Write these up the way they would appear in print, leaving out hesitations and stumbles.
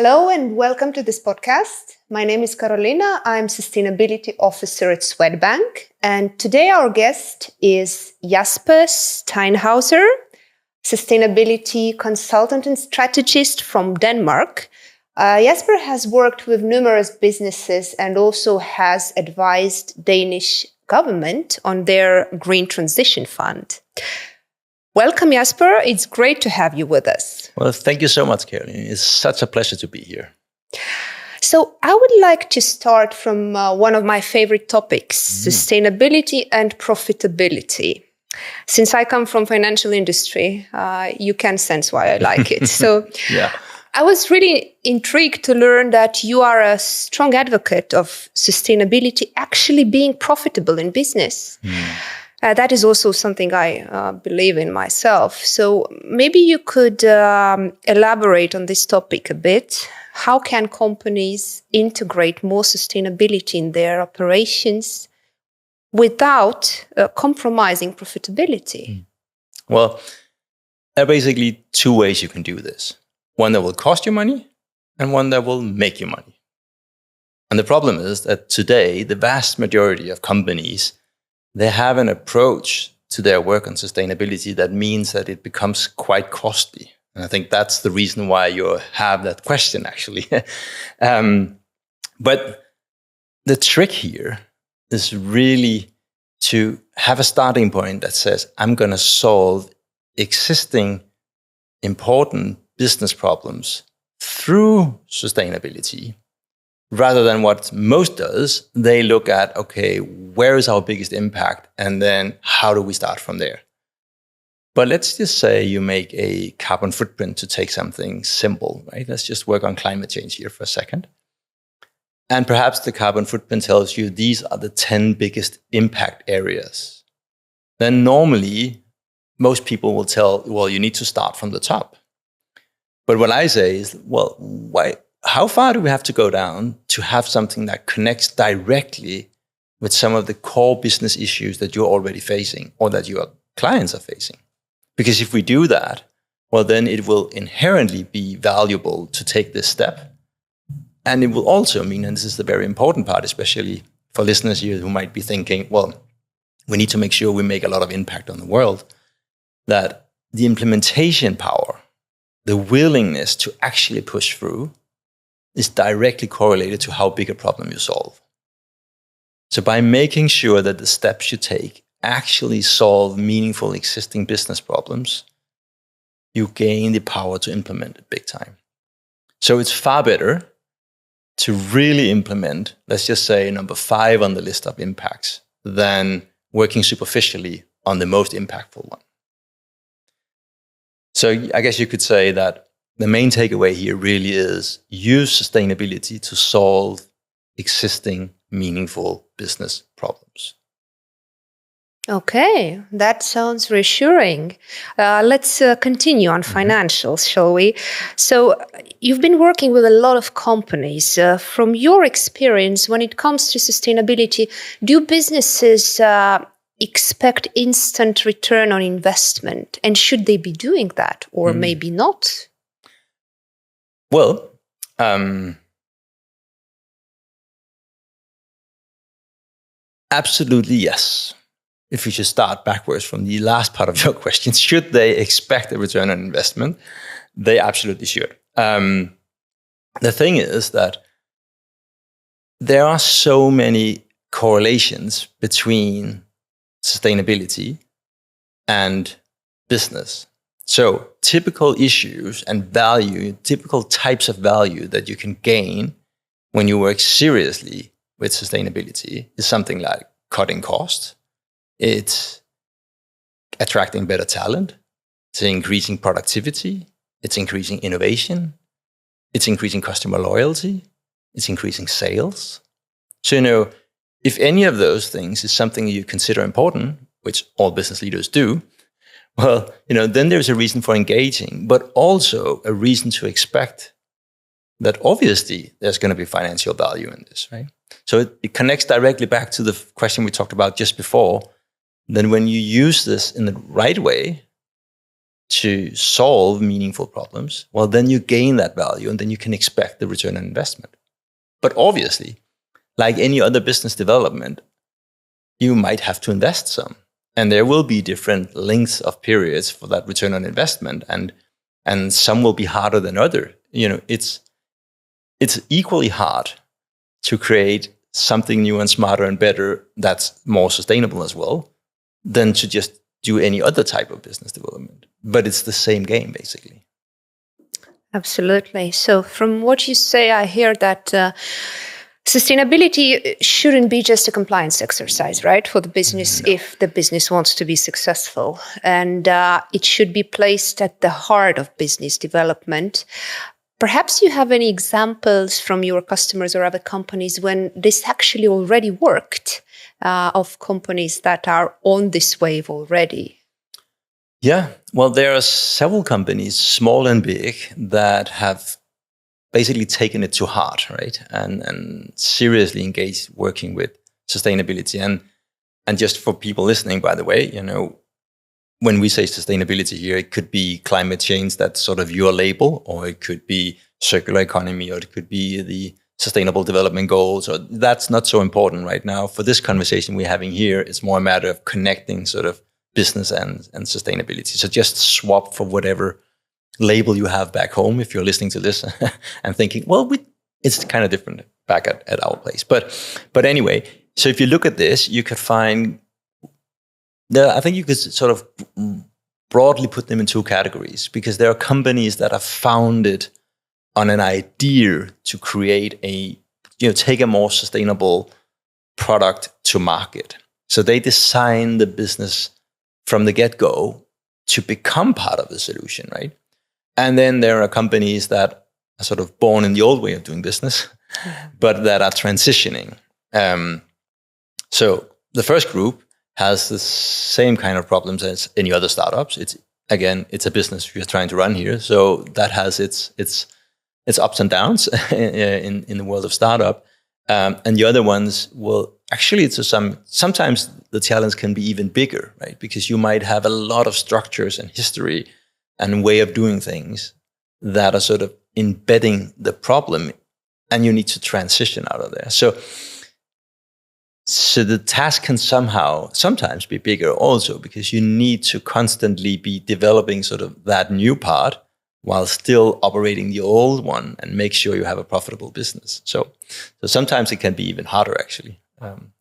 Hello and welcome to this podcast. My name is Karolina. I'm Sustainability Officer at Swedbank. And today our guest is Jasper Steinhausen, Sustainability Consultant and Strategist from Denmark. Jasper has worked with numerous businesses and also has advised Danish government on their Green Transition Fund. Welcome, Jasper. It's great to have you with us. Well, thank you so much, Karolina. It's such a pleasure to be here. So I would like to start from one of my favorite topics, sustainability and profitability. Since I come from financial industry, you can sense why I like it. So Yeah. I was really intrigued to learn that you are a strong advocate of sustainability actually being profitable in business. That is also something I believe in myself. So maybe you could elaborate on this topic a bit. How can companies integrate more sustainability in their operations without compromising profitability? Well, there are basically two ways you can do this. One that will cost you money and one that will make you money. And the problem is that today, the vast majority of companies, they have an approach to their work on sustainability that means that it becomes quite costly. And I think that's the reason why you have that question, actually. But the trick here is really to have a starting point that says, I'm going to solve existing important business problems through sustainability. Rather than what most does, they look at, okay, where is our biggest impact? And then how do we start from there? But let's just say you make a carbon footprint to take something simple, right? Let's just work on climate change here for a second. And perhaps the carbon footprint tells you these are the 10 biggest impact areas. Then normally, most people will tell, well, you need to start from the top. But what I say is, well, why? How far do we have to go down to have something that connects directly with some of the core business issues that you're already facing or that your clients are facing? Because if we do that, well, then it will inherently be valuable to take this step. And it will also mean, and this is the very important part, especially for listeners here who might be thinking, well, we need to make sure we make a lot of impact on the world, that the implementation power, the willingness to actually push through, is directly correlated to how big a problem you solve. So by making sure that the steps you take actually solve meaningful existing business problems, you gain the power to implement it big time. So it's far better to really implement, let's just say, number 5 on the list of impacts than working superficially on the most impactful one. So I guess you could say that the main takeaway here really is use sustainability to solve existing meaningful business problems. Okay, that sounds reassuring. Let's continue on financials, shall we? So you've been working with a lot of companies. From your experience, when it comes to sustainability, do businesses expect instant return on investment? And should they be doing that or maybe not? Well, absolutely yes. If we should start backwards from the last part of your question, should they expect a return on investment? They absolutely should. The thing is that there are so many correlations between sustainability and business. So typical issues and value, typical types of value that you can gain when you work seriously with sustainability is something like cutting costs. It's attracting better talent. It's increasing productivity. It's increasing innovation. It's increasing customer loyalty. It's increasing sales. So, if any of those things is something you consider important, which all business leaders do, well, then there's a reason for engaging, but also a reason to expect that obviously there's going to be financial value in this, right? So it connects directly back to the question we talked about just before. Then when you use this in the right way to solve meaningful problems, well, then you gain that value and then you can expect the return on investment. But obviously, like any other business development, you might have to invest some. And there will be different lengths of periods for that return on investment. And some will be harder than other. It's equally hard to create something new and smarter and better that's more sustainable as well than to just do any other type of business development. But it's the same game, basically. Absolutely. So from what you say, I hear that sustainability shouldn't be just a compliance exercise, right, for the business, if the business wants to be successful. And it should be placed at the heart of business development. Perhaps you have any examples from your customers or other companies when this actually already worked, of companies that are on this wave already? Yeah, well, there are several companies, small and big, that have basically taken it to heart, right? And seriously engaged working with sustainability. And just for people listening, by the way, when we say sustainability here, it could be climate change, that's sort of your label, or it could be circular economy, or it could be the sustainable development goals, or that's not so important right now. For this conversation we're having here, it's more a matter of connecting sort of business and sustainability. So just swap for whatever label you have back home if you're listening to this and thinking, well, it's kind of different back at our place. But anyway, so if you look at this, you could find, I think you could sort of broadly put them in two categories, because there are companies that are founded on an idea to create take a more sustainable product to market. So they design the business from the get-go to become part of the solution, right? And then there are companies that are sort of born in the old way of doing business, but that are transitioning. So the first group has the same kind of problems as any other startups. It's a business you're trying to run here, so that has its ups and downs in the world of startup. And the other ones will actually, sometimes the challenge can be even bigger, right? Because you might have a lot of structures and history and way of doing things that are sort of embedding the problem, and you need to transition out of there. So the task can sometimes be bigger also, because you need to constantly be developing sort of that new part while still operating the old one and make sure you have a profitable business. So sometimes it can be even harder, actually.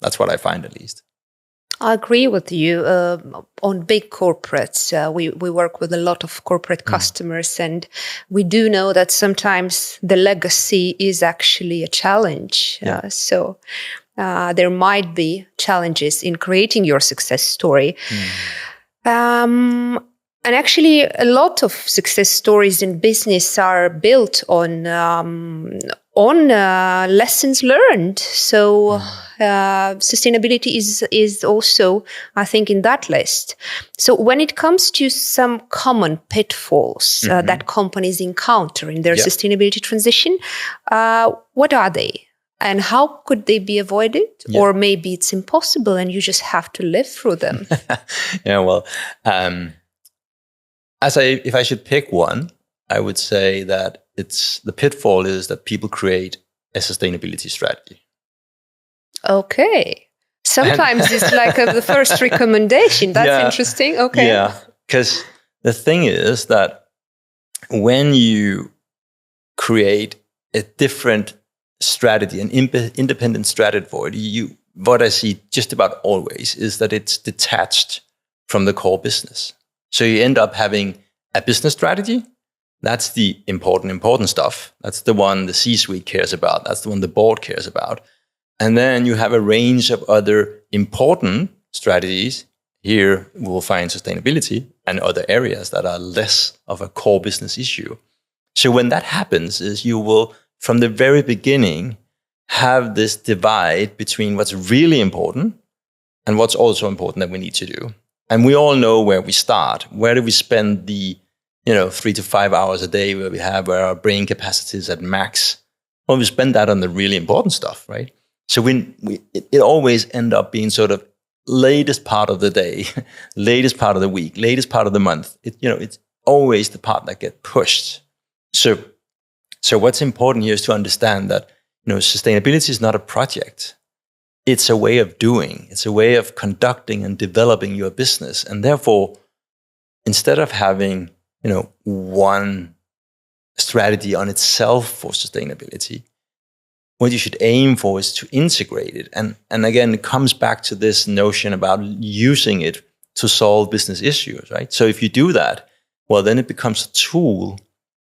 That's what I find, at least. I agree with you. On big corporates, we work with a lot of corporate customers, and we do know that sometimes the legacy is actually a challenge. Yeah. So there might be challenges in creating your success story. And actually, a lot of success stories in business are built on lessons learned. So sustainability is also, I think, in that list. So when it comes to some common pitfalls that companies encounter in their sustainability transition, what are they? And how could they be avoided? Yeah. Or maybe it's impossible and you just have to live through them. Yeah, well, if I should pick one, I would say that the pitfall is that people create a sustainability strategy. Okay. Sometimes it's like the first recommendation. That's interesting. Okay. Yeah, because the thing is that when you create a different strategy, an independent strategy for it, what I see just about always is that it's detached from the core business. So you end up having a business strategy. That's the important stuff. That's the one the C-suite cares about. That's the one the board cares about. And then you have a range of other important strategies. Here we'll find sustainability and other areas that are less of a core business issue. So when that happens, is you will, from the very beginning, have this divide between what's really important and what's also important that we need to do. And we all know where we start. Where do we spend the 3 to 5 hours a day where our brain capacity is at max? Well, we spend that on the really important stuff, right? So it always end up being sort of latest part of the day, latest part of the week, latest part of the month. always the part that gets pushed. So what's important here is to understand that, sustainability is not a project. It's a way of doing. It's a way of conducting and developing your business. And therefore, instead of having, one strategy on itself for sustainability, what you should aim for is to integrate it. And again, it comes back to this notion about using it to solve business issues, right? So if you do that, well, then it becomes a tool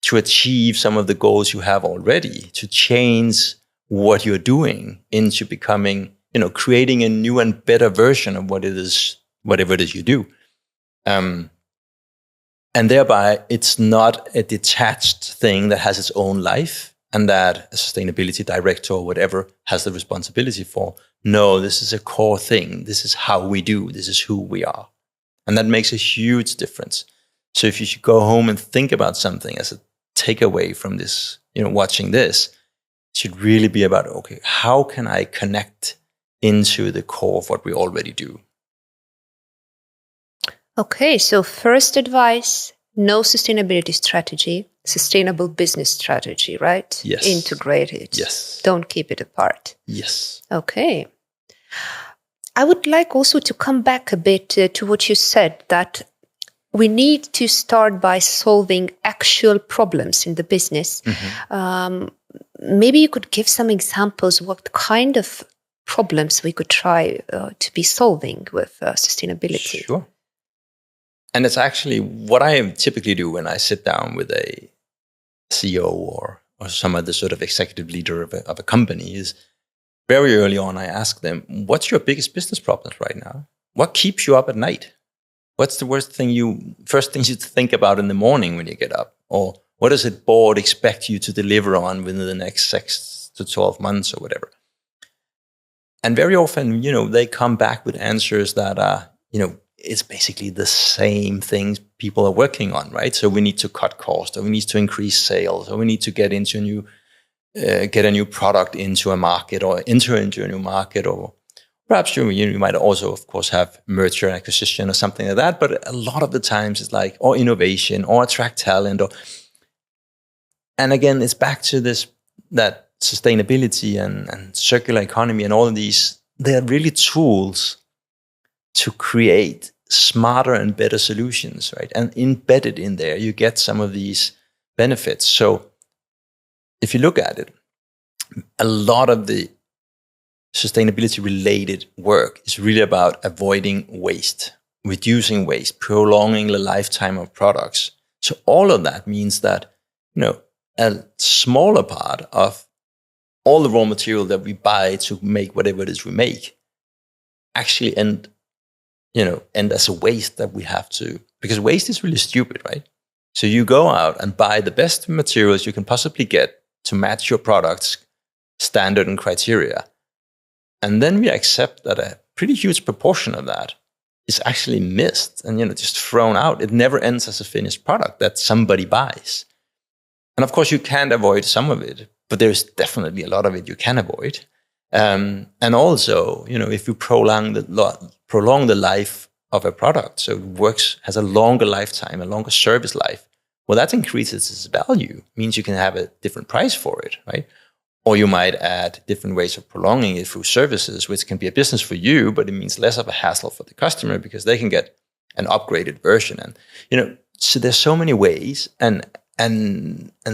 to achieve some of the goals you have already, to change what you're doing into becoming, creating a new and better version of what it is, whatever it is you do. And thereby, it's not a detached thing that has its own life and that a sustainability director or whatever has the responsibility for. No, this is a core thing. This is how we do. This is who we are. And that makes a huge difference. So if you should go home and think about something as a takeaway from this, watching this, it should really be about, okay, how can I connect into the core of what we already do? Okay, so first advice, no sustainability strategy, sustainable business strategy, right? Yes. Integrate it. Yes. Don't keep it apart. Yes. Okay. I would like also to come back a bit to what you said, that we need to start by solving actual problems in the business. Mm-hmm. Maybe you could give some examples what kind of problems we could try to be solving with sustainability. Sure. And it's actually what I typically do when I sit down with a CEO or some other sort of executive leader of a company is very early on, I ask them, what's your biggest business problems right now? What keeps you up at night? What's the first thing you think about in the morning when you get up? Or what does a board expect you to deliver on within the next 6 to 12 months or whatever? And very often, they come back with answers that are, it's basically the same things people are working on, right? So we need to cut costs, or we need to increase sales, or we need to get a new product into a market, or enter into a new market, or perhaps you might also, of course, have merger and acquisition or something like that. But a lot of the times it's like, or innovation, or attract talent, and again, it's back to that sustainability and circular economy and all of these, they're really tools to create smarter and better solutions, right? And embedded in there, you get some of these benefits. So if you look at it, a lot of the sustainability related work is really about avoiding waste, reducing waste, prolonging the lifetime of products. So all of that means that, a smaller part of all the raw material that we buy to make whatever it is we make actually end as a waste that we have to, because waste is really stupid, right? So you go out and buy the best materials you can possibly get to match your product's standard and criteria. And then we accept that a pretty huge proportion of that is actually missed and, just thrown out. It never ends as a finished product that somebody buys. And of course, you can't avoid some of it, but there's definitely a lot of it you can avoid. And also, if you prolong the life of a product, so it has a longer lifetime, a longer service life, well, that increases its value. It means you can have a different price for it, right? Or you might add different ways of prolonging it through services, which can be a business for you, but it means less of a hassle for the customer because they can get an upgraded version. And, so there's so many ways, and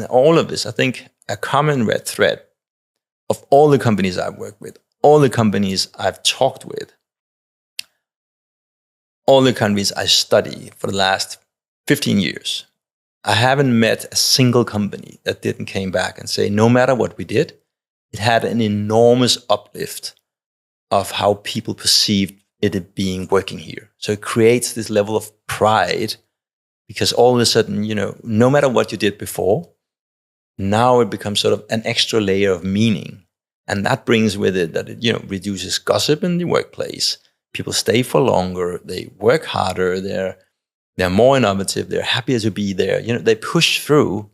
all of this, I think a common red thread of all the companies I've worked with, all the companies I've talked with, all the companies I study for the last 15 years, I haven't met a single company that didn't came back and say, no matter what we did, it had an enormous uplift of how people perceived it being working here. So it creates this level of pride because all of a sudden, no matter what you did before, now it becomes sort of an extra layer of meaning. And that brings with it that it, reduces gossip in the workplace. People stay for longer, they work harder, they're more innovative, they're happier to be there, they push through.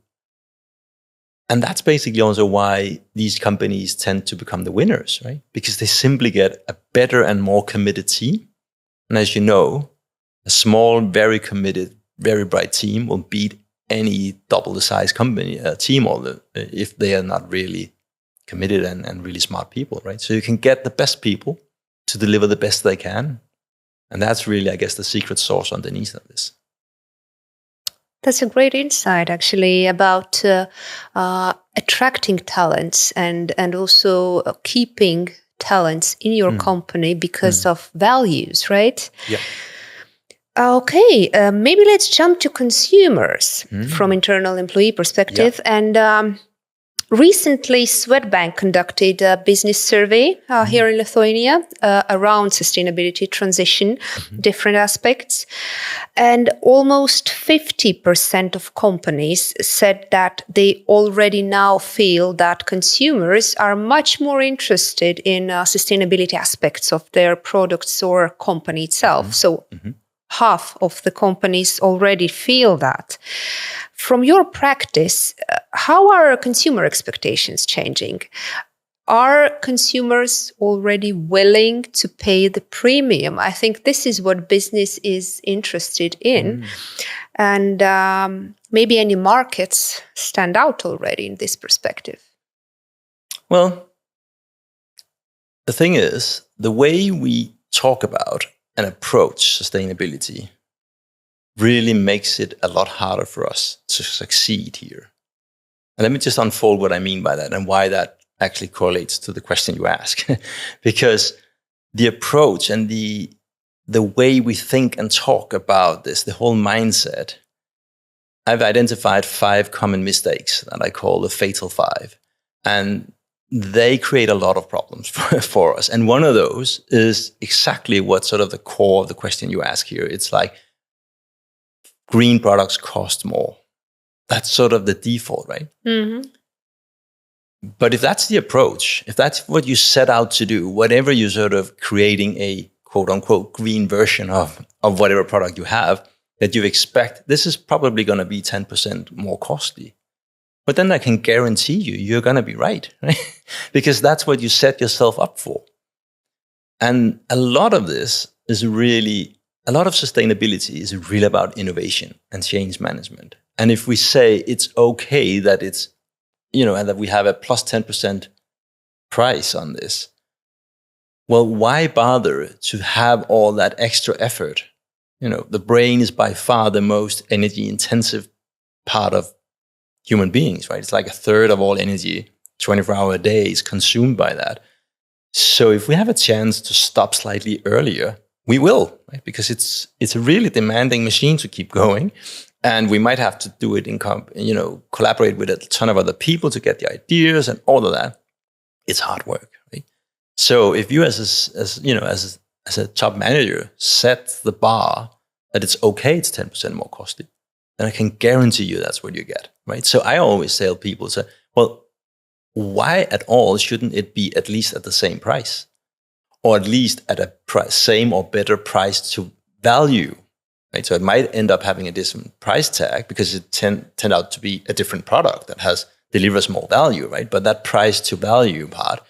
And that's basically also why these companies tend to become the winners, right? Because they simply get a better and more committed team. And as you know, a small, very committed very bright team will beat any double the size company team, if they are not really committed and really smart people, right? So you can get the best people to deliver the best they can. And that's really, I guess, the secret sauce underneath of this. That's a great insight, actually, about attracting talents and also keeping talents in your company because of values, right? Yeah. Okay, maybe let's jump to consumers from internal employee perspective. Yeah. And recently, Swedbank conducted a business survey here in Lithuania around sustainability transition, different aspects. And almost 50% of companies said that they already now feel that consumers are much more interested in sustainability aspects of their products or company itself. So half of the companies already feel that. From your practice, how are consumer expectations changing? Are consumers already willing to pay the premium? I think this is what business is interested in. And maybe any markets stand out already in this perspective. Well, the thing is, the way we talk about and approach sustainability really makes it a lot harder for us to succeed here. And let me just unfold what I mean by that and why that actually correlates to the question you ask. Because the approach and the way we think and talk about this, the whole mindset, I've identified 5 common mistakes that I call the fatal 5. And they create a lot of problems for us. And one of those is exactly what sort of the core of the question you ask here. It's like, green products cost more. That's sort of the default, right? But if that's the approach, if that's what you set out to do, whatever you're sort of creating a quote unquote green version of whatever product you have, that you expect, this is probably going to be 10% more costly. But then I can guarantee you're going to be right? Because that's what you set yourself up for. And a lot of this is really, a lot of sustainability is really about innovation and change management. And if we say it's okay that it's, and that we have a plus 10% price on this, well, why bother to have all that extra effort? The brain is by far the most energy intensive part of human beings, right? It's like 1/3 of all energy, 24-hour a day is consumed by that. So if we have a chance to stop slightly earlier, we will, right? Because it's a really demanding machine to keep going. And we might have to do it in, collaborate with a ton of other people to get the ideas and all of that. It's hard work, right? So if you as a top manager set the bar that it's okay, it's 10% more costly, then I can guarantee you that's what you get, right? So I always tell people, well, why at all shouldn't it be at least at the same price? Or at least at a same or better price to value, right? So it might end up having a different price tag because it turned out to be a different product that delivers more value, right? But that price to value part,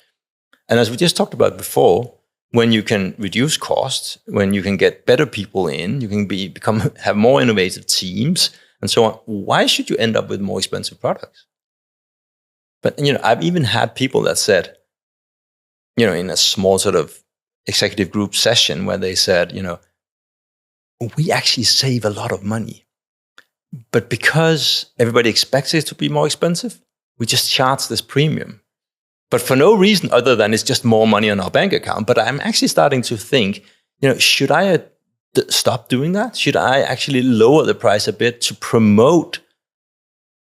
and as we just talked about before, when you can reduce costs, when you can get better people in, you can have more innovative teams and so on. Why should you end up with more expensive products? But I've even had people that said, in a small sort of executive group session where they said, we actually save a lot of money, but because everybody expects it to be more expensive, we just charge this premium. But for no reason other than it's just more money on our bank account. But I'm actually starting to think, should I stop doing that? Should I actually lower the price a bit to promote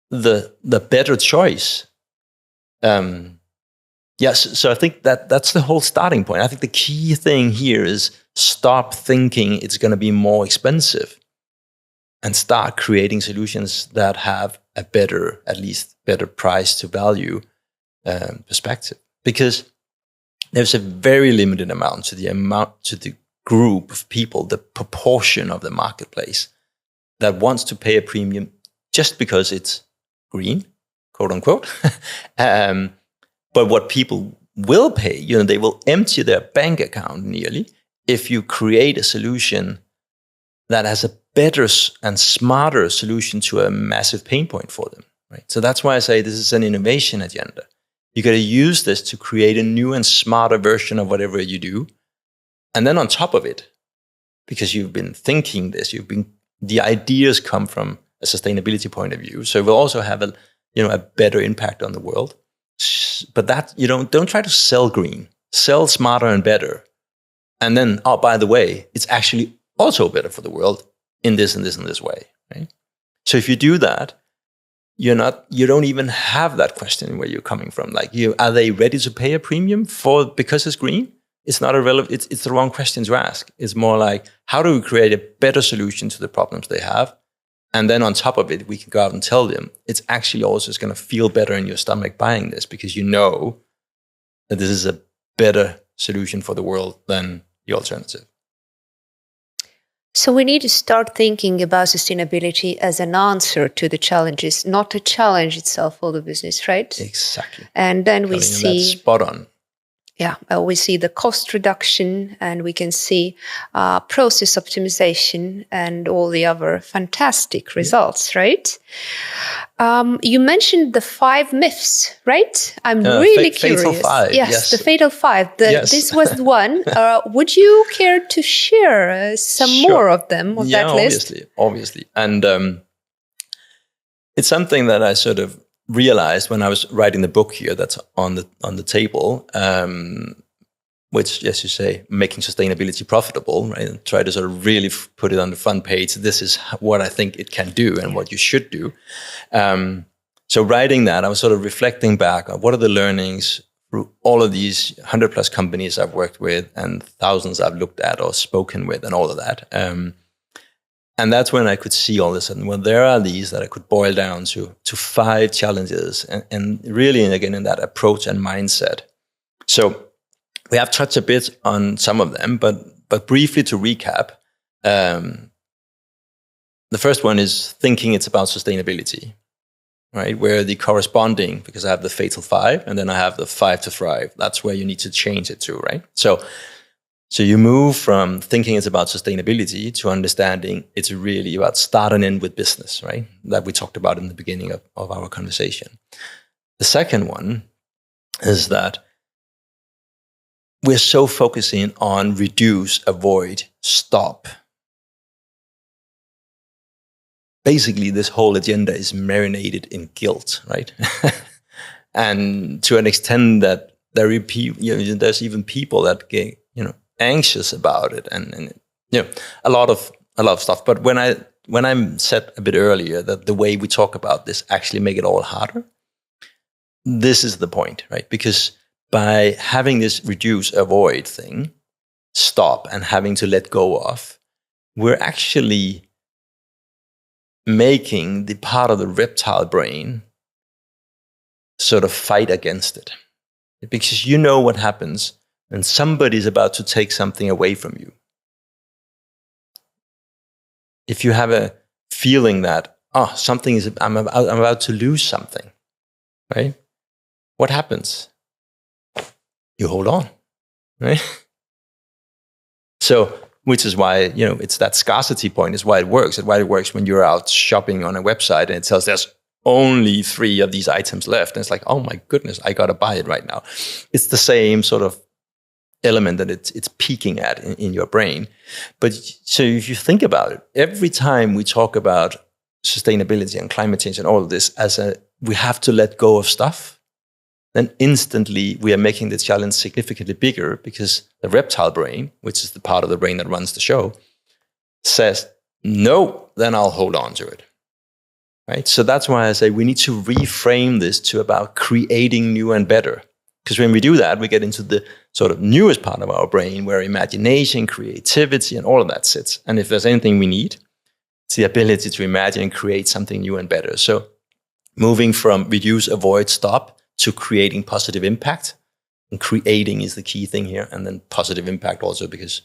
the better choice? Yes, so I think that's the whole starting point. I think the key thing here is stop thinking it's going to be more expensive and start creating solutions that have a at least better price to value perspective. Because there's a very limited amount to the group of people, the proportion of the marketplace that wants to pay a premium just because it's green, quote unquote. But what people will pay, they will empty their bank account nearly if you create a solution that has a better and smarter solution to a massive pain point for them, right? So that's why I say this is an innovation agenda. You got to use this to create a new and smarter version of whatever you do. And then on top of it, because you've been thinking this, the ideas come from a sustainability point of view. So it will also have a better impact on the world. But that, don't try to sell green, sell smarter and better. And then, oh, by the way, it's actually also better for the world in this and this and this way, right? So if you do that, you don't even have that question where you're coming from. Like, are they ready to pay a premium because it's green? It's not irrelevant. It's the wrong question to ask. It's more like, how do we create a better solution to the problems they have? And then on top of it, we can go out and tell them it's actually also going to feel better in your stomach buying this, because you know that this is a better solution for the world than the alternative. So we need to start thinking about sustainability as an answer to the challenges, not a challenge itself for the business, right? Exactly. And then we see... That's spot on. Yeah, we see the cost reduction, and we can see process optimization and all the other fantastic results, right? You mentioned the 5 myths, right? I'm really curious. Fatal 5. Yes, the fatal 5. This was the one. Would you care to share some more of them, of that list? Obviously. And it's something that I sort of realized when I was writing the book here that's on the table, which, as you say, making sustainability profitable, right? And try to sort of really put it on the front page. This is what I think it can do and what you should do. So writing that, I was sort of reflecting back on what are the learnings through all of these 100+ companies I've worked with and thousands I've looked at or spoken with and all of that. And that's when I could see all of a sudden, well, there are these that I could boil down to 5 challenges, and really, again, in that approach and mindset. So we have touched a bit on some of them, but briefly to recap, the first one is thinking it's about sustainability, right? Where the corresponding, because I have the fatal 5, and then I have the 5 to thrive. That's where you need to change it to, right? So you move from thinking it's about sustainability to understanding it's really about start and end with business, right? That we talked about in the beginning of our conversation. The second one is that we're so focusing on reduce, avoid, stop. Basically, this whole agenda is marinated in guilt, right? And to an extent that there's even people that get, anxious about it, and a lot of stuff. But when I said a bit earlier that the way we talk about this actually make it all harder, this is the point, right? Because by having this reduce, avoid thing, stop, and having to let go of, we're actually making the part of the reptile brain sort of fight against it. Because you know what happens when somebody's about to take something away from you. If you have a feeling that, I'm about to lose something, right? What happens? You hold on, right? So, which is why, it's that scarcity point is why it works. It's why it works when you're out shopping on a website and it tells there's only 3 of these items left. And it's like, oh my goodness, I got to buy it right now. It's the same sort of element that it's peaking at in your brain. But so if you think about it, every time we talk about sustainability and climate change and all of this we have to let go of stuff, then instantly we are making the challenge significantly bigger, because the reptile brain, which is the part of the brain that runs the show, says, no, then I'll hold on to it. Right? So that's why I say we need to reframe this to about creating new and better. Because when we do that, we get into the sort of newest part of our brain where imagination, creativity, and all of that sits. And if there's anything we need, it's the ability to imagine and create something new and better. So moving from reduce, avoid, stop to creating positive impact. And creating is the key thing here. And then positive impact also because,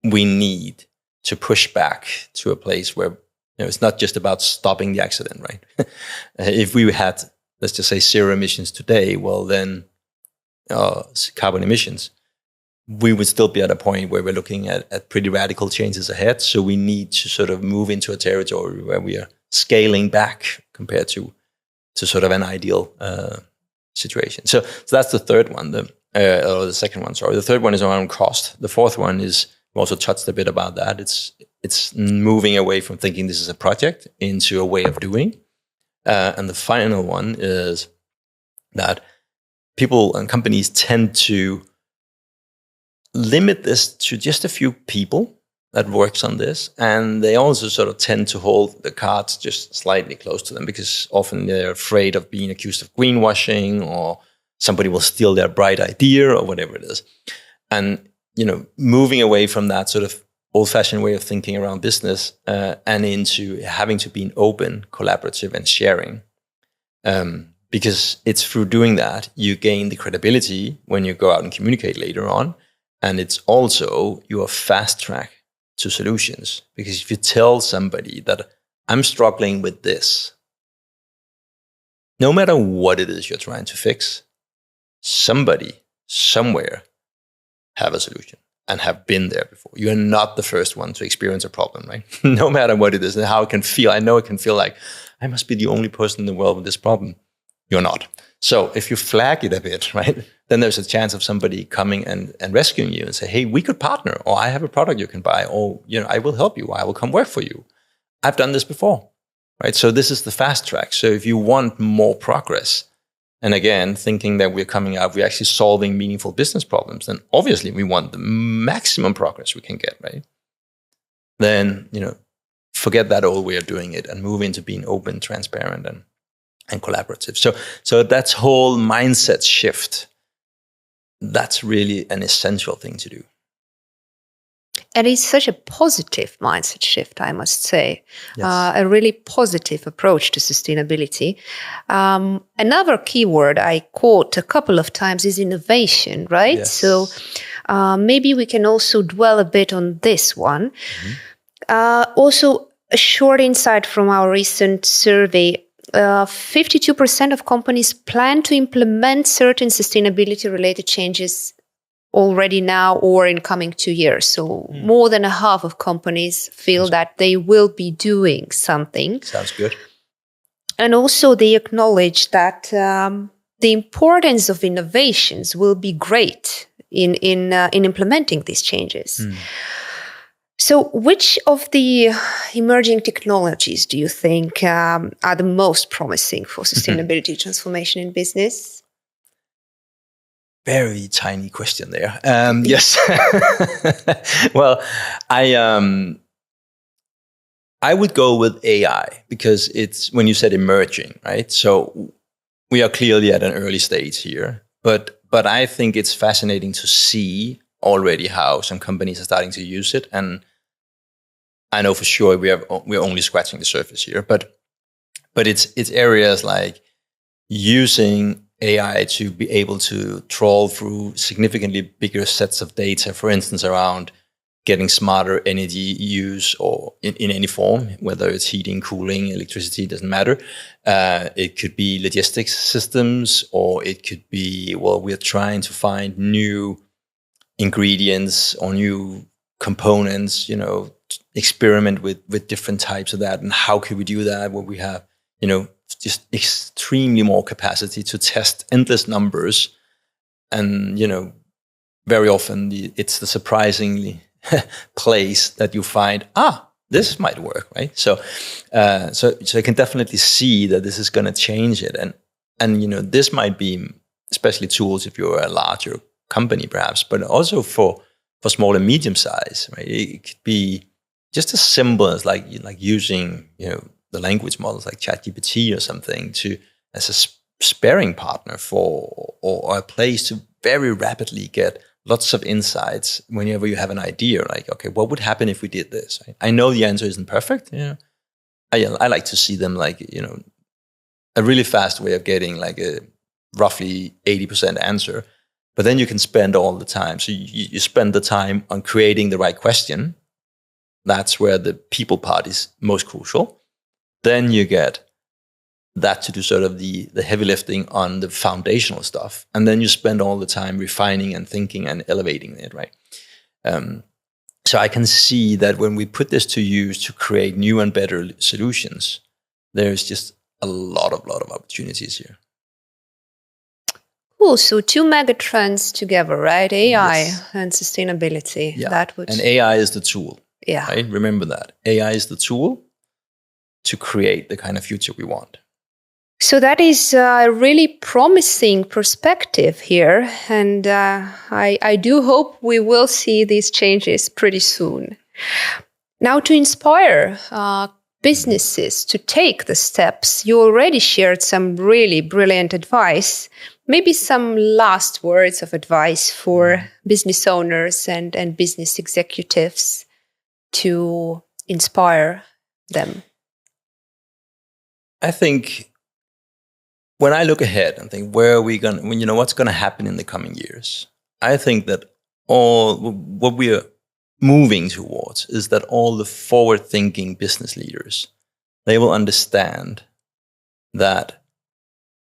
we need to push back to a place where, it's not just about stopping the accident, right? If we had, let's just say, 0 emissions today, well then, carbon emissions, we would still be at a point where we're looking at pretty radical changes ahead. So we need to sort of move into a territory where we are scaling back compared to sort of an ideal situation. So that's the third one, or the second one, sorry. The third one is around cost. The fourth one is, we also touched a bit about that. It's moving away from thinking this is a project into a way of doing. And the final one is that people and companies tend to limit this to just a few people that works on this, and they also sort of tend to hold the cards just slightly close to them, because often they're afraid of being accused of greenwashing, or somebody will steal their bright idea, or whatever it is. And moving away from that sort of old-fashioned way of thinking around business and into having to be open, collaborative, and sharing. Because it's through doing that you gain the credibility when you go out and communicate later on. And it's also your fast track to solutions. Because if you tell somebody that I'm struggling with this, no matter what it is you're trying to fix, somebody somewhere have a solution and have been there before. You are not the first one to experience a problem, right? No matter what it is and how it can feel. I know it can feel like I must be the only person in the world with this problem. You're not. So if you flag it a bit, right, then there's a chance of somebody coming and rescuing you and say, hey, we could partner, or I have a product you can buy, or I will help you, or I will come work for you. I've done this before, right? So this is the fast track. So if you want more progress, and again, thinking that we're actually solving meaningful business problems, then obviously we want the maximum progress we can get, right? Then, forget that old way of doing it and move into being open, transparent, and collaborative. So that's whole mindset shift, that's really an essential thing to do. And it's such a positive mindset shift, I must say. Yes. A really positive approach to sustainability. Another keyword I quote a couple of times is innovation, right? Yes. So maybe we can also dwell a bit on this one. Mm-hmm. Also, a short insight from our recent survey. 52% of companies plan to implement certain sustainability-related changes already now or in coming 2 years. So more than a half of companies feel that they will be doing something. Sounds good. And also they acknowledge that the importance of innovations will be great in implementing these changes. So which of the emerging technologies do you think are the most promising for sustainability transformation in business? Very tiny question there. Yes. Well, I would go with AI, because it's, when you said emerging, right? So we are clearly at an early stage here, but I think it's fascinating to see already how some companies are starting to use it. And I know for sure we're only scratching the surface here, but it's areas like using AI to be able to trawl through significantly bigger sets of data, for instance, around getting smarter energy use, or in any form, whether it's heating, cooling, electricity, doesn't matter. It could be logistics systems, or it could be, we're trying to find new ingredients or new components, experiment with different types of that. And how can we do that when we have, just extremely more capacity to test endless numbers? And, very often it's the surprisingly place that you find, this might work, right? So I can definitely see that this is going to change it. And this might be especially tools if you're a larger company perhaps, but also for small and medium size, right? It could be just as simple as like using, the language models like ChatGPT or something as a sparring partner or a place to very rapidly get lots of insights whenever you have an idea, like, okay, what would happen if we did this? Right? I know the answer isn't perfect. I like to see them like, a really fast way of getting like a roughly 80% answer, but then you can spend all the time. So you spend the time on creating the right question. That's where the people part is most crucial. Then you get that to do sort of the heavy lifting on the foundational stuff. And then you spend all the time refining and thinking and elevating it, right? So I can see that when we put this to use to create new and better solutions, there's just a lot of opportunities here. Cool. So 2 megatrends together, right? AI Yes. and sustainability. Yeah. And AI is the tool. Yeah. Right? Remember that. AI is the tool to create the kind of future we want. So that is a really promising perspective here. And I do hope we will see these changes pretty soon. Now, to inspire businesses to take the steps, you already shared some really brilliant advice. Maybe some last words of advice for business owners and business executives to inspire them. I think when I look ahead and think, where are we going to, what's going to happen in the coming years? I think that what we are moving towards is that all the forward-thinking business leaders, they will understand that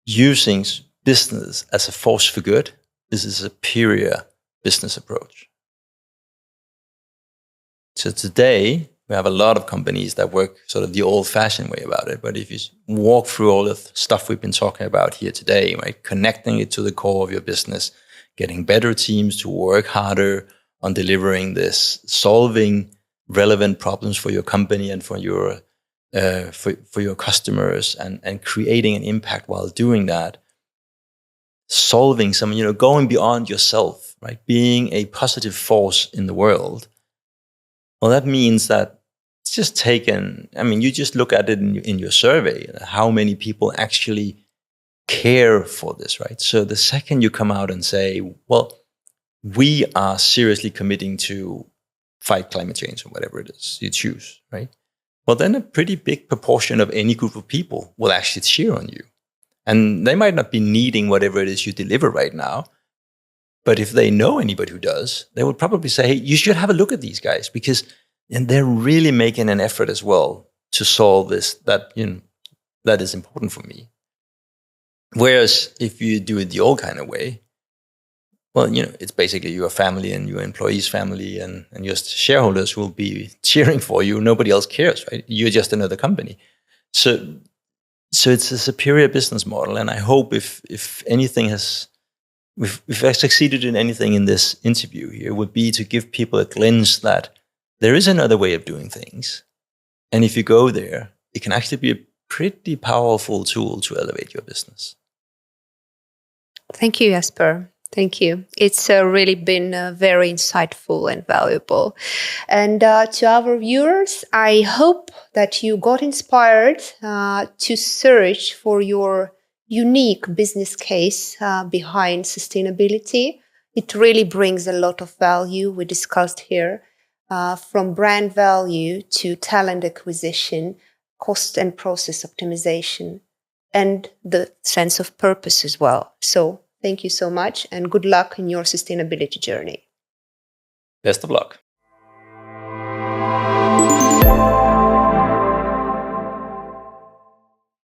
using business as a force for good is a superior business approach. So today, we have a lot of companies that work sort of the old-fashioned way about it. But if you walk through all the stuff we've been talking about here today, right, connecting it to the core of your business, getting better teams to work harder on delivering this, solving relevant problems for your company and for your customers, and creating an impact while doing that, solving some, going beyond yourself, right, being a positive force in the world. Well, that means that it's just taken, you just look at it in your survey, how many people actually care for this, right? So the second you come out and say, well, we are seriously committing to fight climate change or whatever it is you choose, right? Well, then a pretty big proportion of any group of people will actually cheer on you. And they might not be needing whatever it is you deliver right now, but if they know anybody who does, they would probably say, hey, you should have a look at these guys, because they're really making an effort as well to solve this, that is important for me. Whereas if you do it the old kind of way, well, it's basically your family and your employees' family and your shareholders will be cheering for you. Nobody else cares, right? You're just another company. So it's a superior business model. And I hope if I succeeded in anything in this interview here, would be to give people a glimpse that there is another way of doing things. And if you go there, it can actually be a pretty powerful tool to elevate your business. Thank you, Jasper. Thank you. It's really been very insightful and valuable. And to our viewers, I hope that you got inspired to search for your unique business case behind sustainability. It really brings a lot of value we discussed here, from brand value to talent acquisition, cost and process optimization, and the sense of purpose as well. So thank you so much, and good luck in your sustainability journey. Best of luck.